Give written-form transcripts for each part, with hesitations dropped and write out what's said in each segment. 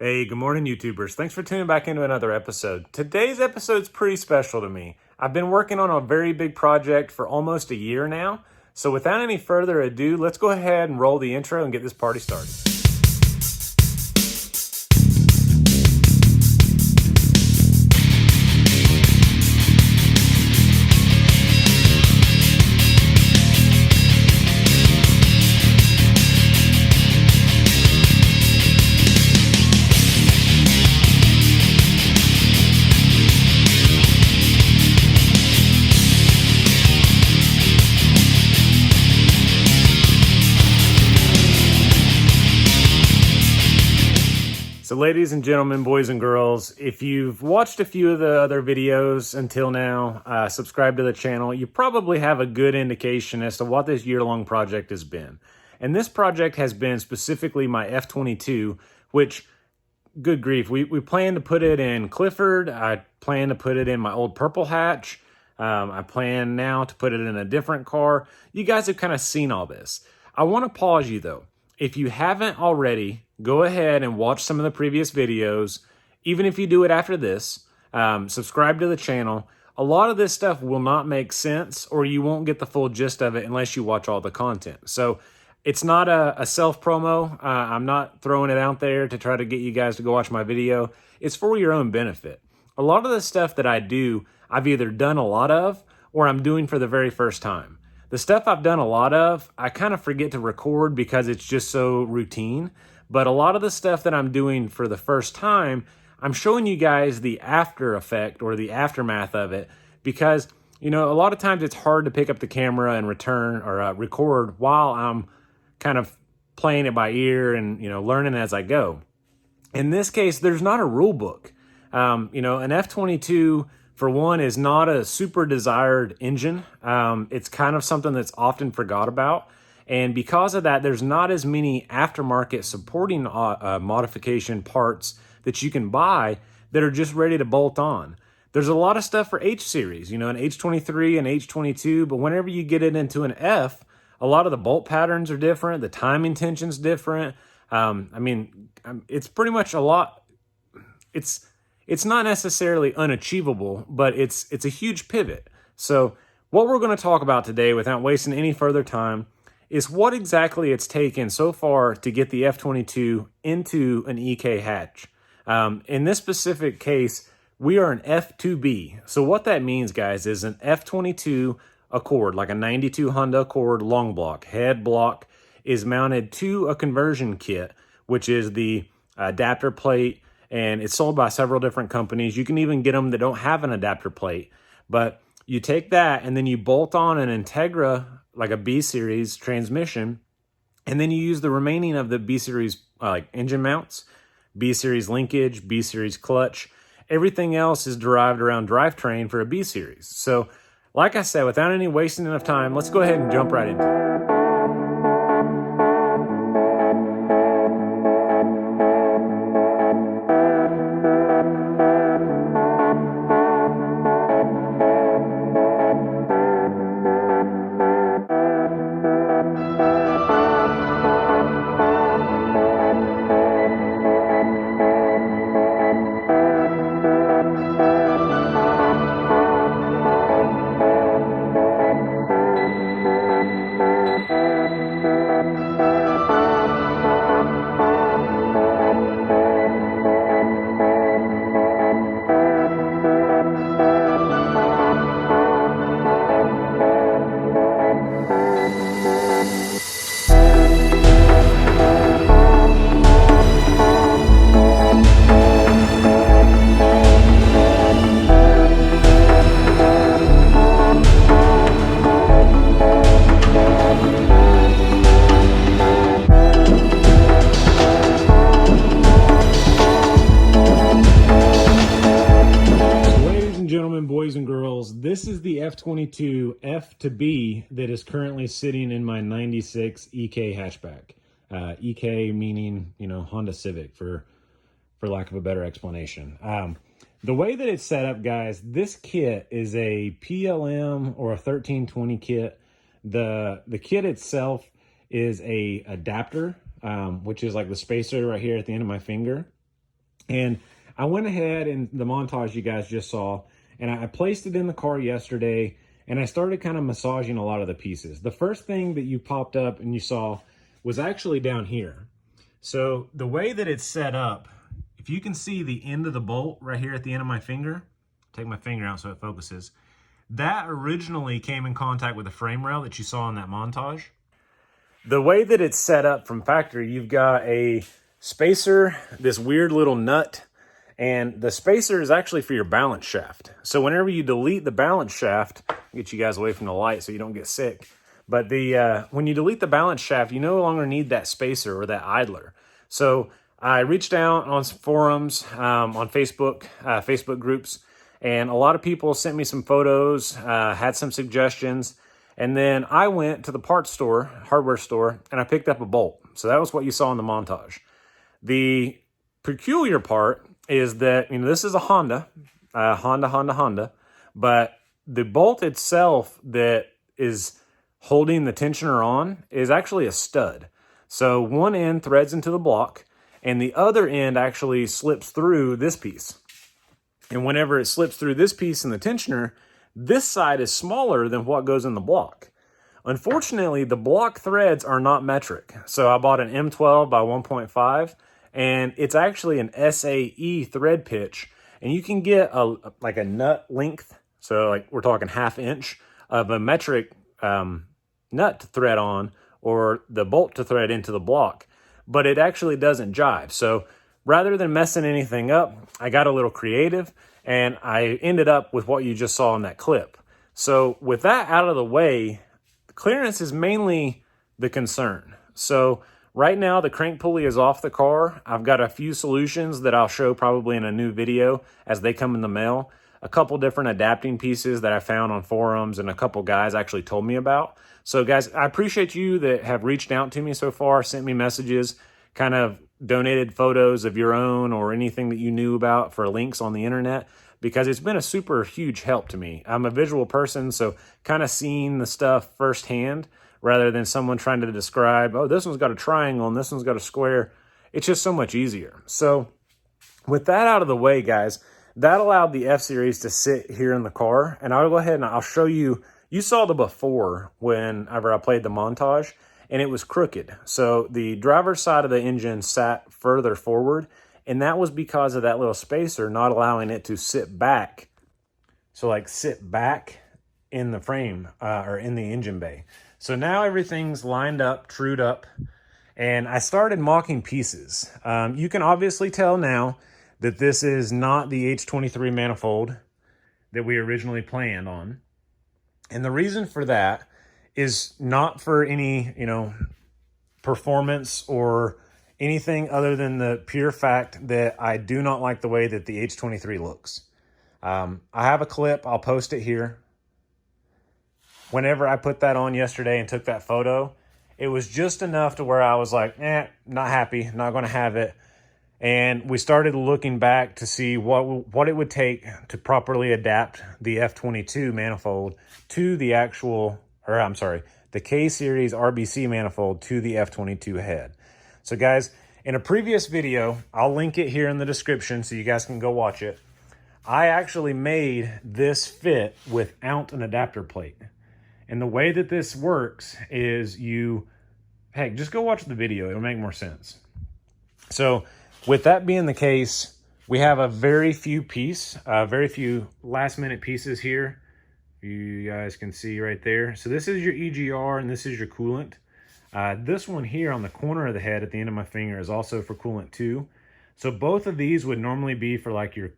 Hey, good morning, YouTubers. Thanks for tuning back into another episode. Today's episode's pretty special to me. I've been working on a very big project for almost a year now. So without any further ado, let's go ahead and roll the intro and get this party started. So ladies and gentlemen, boys and girls, if you've watched a few of the other videos until now, subscribe to the channel, you probably have a good indication as to what this year-long project has been. And this project has been specifically my F22, which, good grief, we plan to put it in Clifford. I plan to put it in my old purple hatch. I plan now to put it in a different car. You guys have kind of seen all this. I want to pause you though. If you haven't already, go ahead and watch some of the previous videos. Even if you do it after this, subscribe to the channel. A lot of this stuff will not make sense, or you won't get the full gist of it unless you watch all the content. So it's not a self-promo. I'm not throwing it out there to try to get you guys to go watch my video. It's for your own benefit. A lot of the stuff that I do, I've either done a lot of, or I'm doing for the very first time. The stuff I've done a lot of, I kind of forget to record because it's just so routine. But a lot of the stuff that I'm doing for the first time, I'm showing you guys the after effect or the aftermath of it because, you know, a lot of times it's hard to pick up the camera and record while I'm kind of playing it by ear and, you know, learning as I go. In this case, there's not a rule book. You know, an F22, for one, is not a super desired engine. It's kind of something that's often forgot about. And because of that, there's not as many aftermarket supporting modification parts that you can buy that are just ready to bolt on. There's a lot of stuff for H series, you know, an H23 and H22, but whenever you get it into an F, a lot of the bolt patterns are different, the timing tension's different. It's pretty much a lot. It's not necessarily unachievable, but it's a huge pivot. So what we're going to talk about today, without wasting any further time, is what exactly it's taken so far to get the F22 into an EK hatch. In this specific case, we are an F2B. So what that means, guys, is an F22 Accord, like a 92 Honda Accord long block. Head block is mounted to a conversion kit, which is the adapter plate, and it's sold by several different companies. You can even get them that don't have an adapter plate. But you take that and then you bolt on an Integra, like a B-Series transmission, and then you use the remaining of the B-Series engine mounts, B-Series linkage, B-Series clutch. Everything else is derived around drivetrain for a B-Series. So, like I said, without any wasting enough time, let's go ahead and jump right into it. Boys and girls, this is the F22 F2B that is currently sitting in my 96 EK hatchback. EK meaning, you know, Honda Civic for lack of a better explanation. The way that it's set up, guys, this kit is a PLM or a 1320 kit. The kit itself is a adapter, which is like the spacer right here at the end of my finger. And I went ahead in the montage you guys just saw, and I placed it in the car yesterday, and I started kind of massaging a lot of the pieces. The first thing that you popped up and you saw was actually down here. So the way that it's set up, if you can see the end of the bolt right here at the end of my finger, take my finger out so it focuses, that originally came in contact with the frame rail that you saw in that montage. The way that it's set up from factory, you've got a spacer, this weird little nut, and the spacer is actually for your balance shaft. So whenever you delete the balance shaft, get you guys away from the light so you don't get sick. But when you delete the balance shaft, you no longer need that spacer or that idler. So I reached out on some forums, on Facebook, Facebook groups, and a lot of people sent me some photos, had some suggestions. And then I went to the parts store, hardware store, and I picked up a bolt. So that was what you saw in the montage. The peculiar part is that, this is a Honda, but the bolt itself that is holding the tensioner on is actually a stud. So one end threads into the block, and the other end actually slips through this piece. And whenever it slips through this piece in the tensioner, this side is smaller than what goes in the block. Unfortunately, the block threads are not metric. So I bought an M12 by 1.5, and it's actually an SAE thread pitch. And you can get like a nut length, so like we're talking 1/2 inch of a metric nut to thread on, or the bolt to thread into the block. But it actually doesn't jive. So rather than messing anything up, I got a little creative, and I ended up with what you just saw in that clip. So with that out of the way, clearance is mainly the concern. So right now the crank pulley is off the car. I've got a few solutions that I'll show probably in a new video as they come in the mail. A couple different adapting pieces that I found on forums and a couple guys actually told me about. So guys, I appreciate you that have reached out to me so far, sent me messages, kind of donated photos of your own or anything that you knew about for links on the internet, because it's been a super huge help to me. I'm a visual person, so kind of seeing the stuff firsthand rather than someone trying to describe, oh, this one's got a triangle and this one's got a square. It's just so much easier. So with that out of the way, guys, that allowed the F-Series to sit here in the car, and I'll go ahead and I'll show you. You saw the before whenever I played the montage, and it was crooked. So the driver's side of the engine sat further forward, and that was because of that little spacer not allowing it to sit back. So like sit back in the frame or in the engine bay. So now everything's lined up, trued up, and I started mocking pieces. You can obviously tell now that this is not the H23 manifold that we originally planned on. And the reason for that is not for any, performance or anything other than the pure fact that I do not like the way that the H23 looks. I have a clip, I'll post it here. Whenever I put that on yesterday and took that photo, it was just enough to where I was like, not happy, not going to have it. And we started looking back to see what it would take to properly adapt the F22 manifold to the the K-Series RBC manifold to the F22 head. So guys, in a previous video, I'll link it here in the description so you guys can go watch it. I actually made this fit without an adapter plate. And the way that this works is just go watch the video. It'll make more sense. So with that being the case, we have a very few last minute pieces here. You guys can see right there. So this is your EGR and this is your coolant. This one here on the corner of the head at the end of my finger is also for coolant too. So both of these would normally be for like your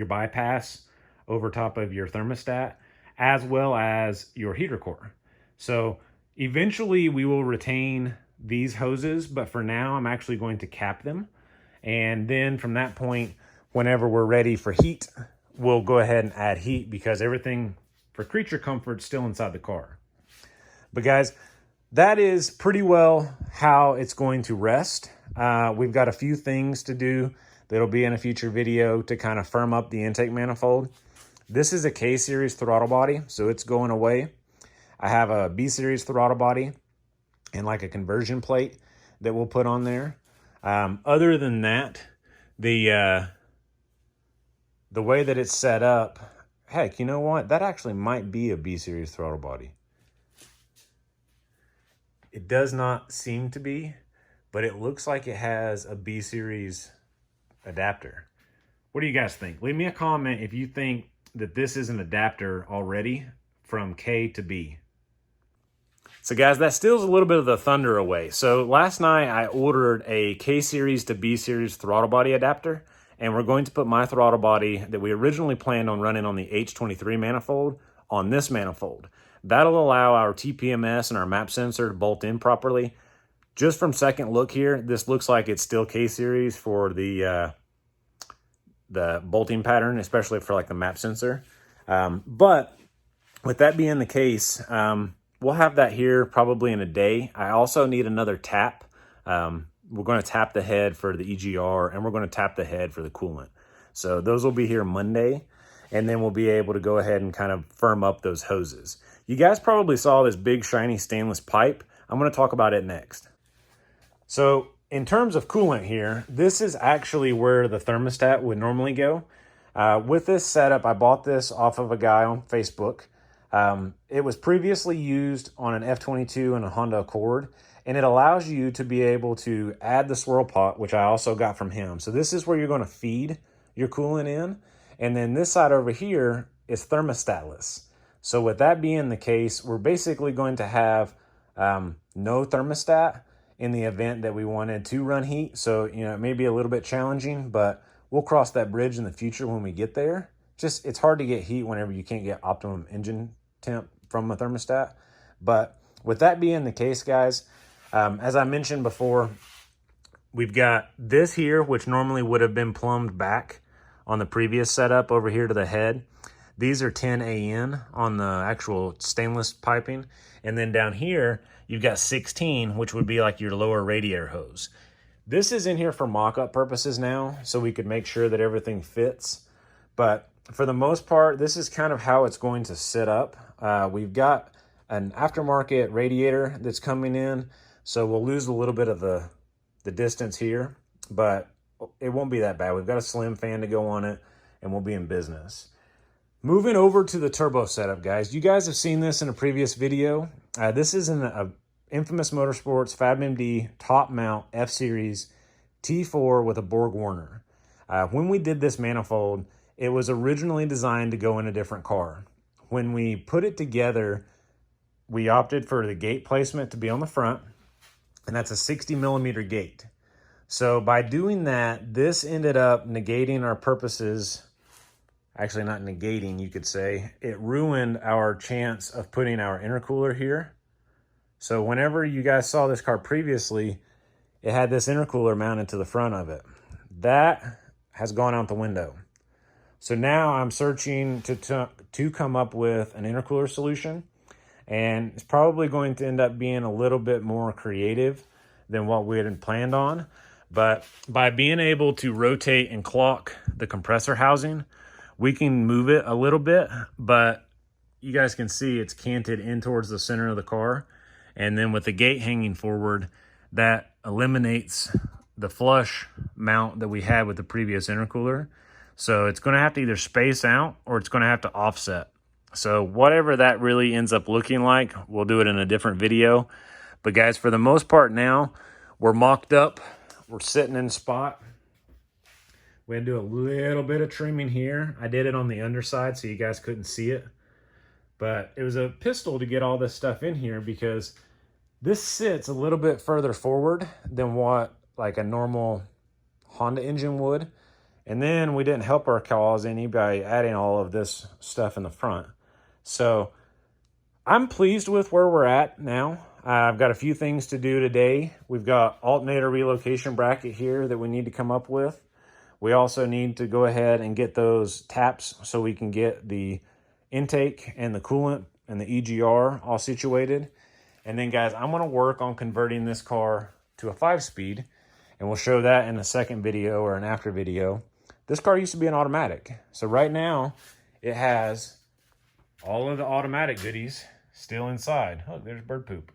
bypass over top of your thermostat, as well as your heater core. So eventually we will retain these hoses, but for now I'm actually going to cap them. And then from that point, whenever we're ready for heat, we'll go ahead and add heat, because everything for creature comfort is still inside the car. But guys, that is pretty well how it's going to rest. We've got a few things to do that'll be in a future video to kind of firm up the intake manifold. This is a K-Series throttle body, so it's going away. I have a B-Series throttle body and like a conversion plate that we'll put on there. Other than that, The way that it's set up, heck, you know what? That actually might be a B series throttle body. It does not seem to be, but it looks like it has a B series adapter. What do you guys think? Leave me a comment if you think that this is an adapter already from K to B. So guys, that steals a little bit of the thunder away. So last night I ordered a K series to B series throttle body adapter, and we're going to put my throttle body that we originally planned on running on the H23 manifold on this manifold. That'll allow our TPMS and our map sensor to bolt in properly. Just from second look here, this looks like it's still K series for the bolting pattern, especially for like the map sensor. But with that being the case, we'll have that here probably in a day. I also need another tap. We're going to tap the head for the EGR, and we're going to tap the head for the coolant. So those will be here Monday, and then we'll be able to go ahead and kind of firm up those hoses. You guys probably saw this big shiny stainless pipe. I'm going to talk about it next. So in terms of coolant here, this is actually where the thermostat would normally go. With this setup, I bought this off of a guy on Facebook. It was previously used on an F22 and a Honda Accord, and it allows you to be able to add the swirl pot, which I also got from him. So this is where you're going to feed your coolant in, and then this side over here is thermostatless. So with that being the case, we're basically going to have no thermostat in the event that we wanted to run heat. So, you know, it may be a little bit challenging, but we'll cross that bridge in the future when we get there. Just, it's hard to get heat whenever you can't get optimum engine temp from a thermostat. But with that being the case, guys, as I mentioned before, we've got this here, which normally would have been plumbed back on the previous setup over here to the head. These are 10 AN on the actual stainless piping. And then down here, you've got 16, which would be like your lower radiator hose. This is in here for mock-up purposes now, so we could make sure that everything fits. But for the most part, this is kind of how it's going to sit up. We've got an aftermarket radiator that's coming in, so we'll lose a little bit of the distance here, but it won't be that bad. We've got a slim fan to go on it, and we'll be in business. Moving over to the turbo setup, guys. You guys have seen this in a previous video. This is an Infamous Motorsports FabMD top mount F-Series T4 with a Borg Warner. When we did this manifold, it was originally designed to go in a different car. When we put it together, we opted for the gate placement to be on the front, and that's a 60 millimeter gate. So by doing that, this ended up negating our purposes. Actually, not negating, you could say. It ruined our chance of putting our intercooler here. So whenever you guys saw this car previously, it had this intercooler mounted to the front of it. That has gone out the window. So now I'm searching to come up with an intercooler solution, and it's probably going to end up being a little bit more creative than what we had planned on. But by being able to rotate and clock the compressor housing, we can move it a little bit, but you guys can see it's canted in towards the center of the car. And then with the gate hanging forward, that eliminates the flush mount that we had with the previous intercooler. So it's going to have to either space out or it's going to have to offset. So whatever that really ends up looking like, we'll do it in a different video. But guys, for the most part now, we're mocked up. We're sitting in spot. We had to do a little bit of trimming here. I did it on the underside so you guys couldn't see it. But it was a pistol to get all this stuff in here because this sits a little bit further forward than what like a normal Honda engine would. And then we didn't help our cause any by adding all of this stuff in the front. So I'm pleased with where we're at now. I've got a few things to do today. We've got alternator relocation bracket here that we need to come up with. We also need to go ahead and get those taps so we can get the intake and the coolant and the EGR all situated. And then guys, I'm going to work on converting this car to a 5-speed, and we'll show that in a second video or an after video. This car used to be an automatic. So right now it has all of the automatic goodies still inside. Oh, there's bird poop.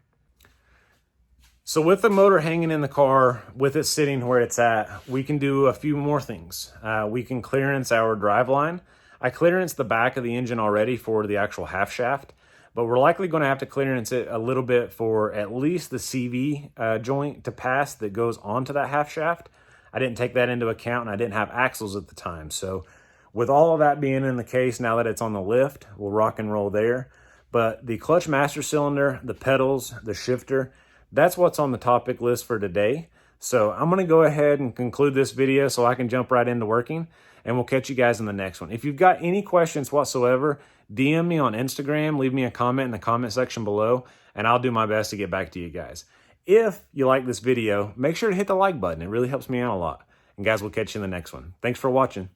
So with the motor hanging in the car, with it sitting where it's at, we can do a few more things. We can clearance our driveline. I clearance the back of the engine already for the actual half shaft, but we're likely going to have to clearance it a little bit for at least the CV joint to pass that goes onto that half shaft. I didn't take that into account, and I didn't have axles at the time. So with all of that being in the case, now that it's on the lift, we'll rock and roll there. But the clutch master cylinder, the pedals, the shifter, that's what's on the topic list for today. So I'm going to go ahead and conclude this video so I can jump right into working, and we'll catch you guys in the next one. If you've got any questions whatsoever, DM me on Instagram, leave me a comment in the comment section below, and I'll do my best to get back to you guys. If you like this video, make sure to hit the like button. It really helps me out a lot. And guys, we'll catch you in the next one. Thanks for watching.